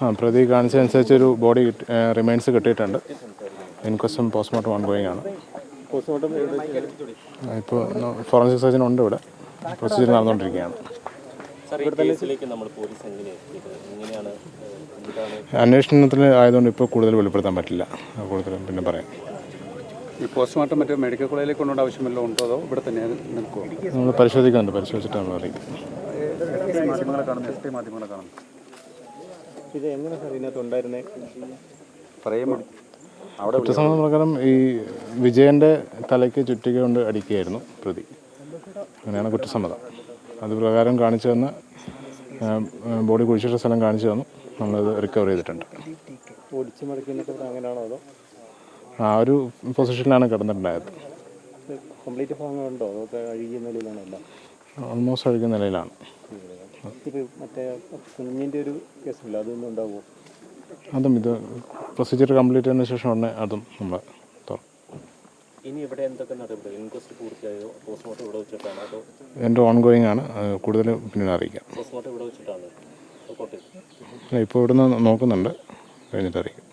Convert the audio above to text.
പ്രതി കാണിച്ചതനുസരിച്ചൊരു body remains കിട്ടിയിട്ടുണ്ട്. ഇൻക്വസ്റ്റും postmortem ongoing ആണ്. ഇപ്പോൾ ഫോറൻസിക് സർജൻ ഉണ്ട് ഇവിടെ. പ്രൊസീജിയർ നടന്നുകൊണ്ടിരിക്കുകയാണ്. അന്വേഷണത്തിൽ ആയതുകൊണ്ട് ഇപ്പോൾ കൂടുതൽ വെളിപ്പെടുത്താൻ പറ്റില്ല. കൂടുതൽ പിന്നെ പറയാം. ഈ പോസ്റ്റ്മോർട്ടം മറ്റേ മെഡിക്കൽ കോളേജിലേക്ക് കൊണ്ടുപോകേണ്ട ആവശ്യമല്ലോ ഉണ്ടോ, അതോ ഇവിടെ തന്നെ നിൽക്കുമോ? നമ്മൾ പരിശോധിക്കുന്നുണ്ട്. പരിശോധിച്ചിട്ട് നമ്മൾ അറിയിക്കും. ഇത് എങ്ങനെ സാർ ഇതിനകത്ത് ഉണ്ടായിരുന്നേ പറയുമോ? കുറ്റസമ്മതം പ്രകാരം ഈ വിജയൻ്റെ തലയ്ക്ക് ചുറ്റിക കൊണ്ട് അടിക്കുകയായിരുന്നു പ്രതി. അങ്ങനെയാണ് കുറ്റസമ്മതം. അത് പ്രകാരം കാണിച്ചു തന്ന ബോഡി കുഴിച്ചിട്ട സ്ഥലം കാണിച്ചു തന്നു. നമ്മളത് റിക്കവർ ചെയ്തിട്ടുണ്ട്. അങ്ങനെയാണോ അതോ ആ ഒരു പൊസിഷനിലാണ് കിടന്നിട്ടുണ്ടായത്. കംപ്ലീറ്റ് ഭാഗങ്ങളുണ്ടോ അതൊക്കെ അഴുകിയ നിലയിലാണോ? എല്ലാം ഓൾമോസ്റ്റ് അഴുകിയ നിലയിലാണ്. മറ്റേ കുഞ്ഞിൻ്റെ ഒരു കേസില്ല, അതൊന്നും ഉണ്ടാവുമോ? അതും ഇത് പ്രൊസീജിയർ കംപ്ലീറ്റ് ചെയ്തതിന് ശേഷം ഉടനെ അതും നമ്മൾ ഇനി ഇവിടെ എന്തൊക്കെ നടപടി? ഇൻക്വസ്റ്റ് പൂർത്തിയായോ? പോസ്റ്റ്മോർട്ടം ഇവിടെ വെച്ചിട്ടാണോ അതോ? എൻ്റെ ഓൺഗോയിങ് ആണ്. കൂടുതൽ പിന്നീട് അറിയിക്കാം. പോസ്റ്റ്മോർട്ടം ഇവിടെ വെച്ചിട്ടാണ് ഇപ്പോൾ ഇവിടുന്ന് നോക്കുന്നുണ്ട്. കഴിഞ്ഞിട്ട് അറിയിക്കും.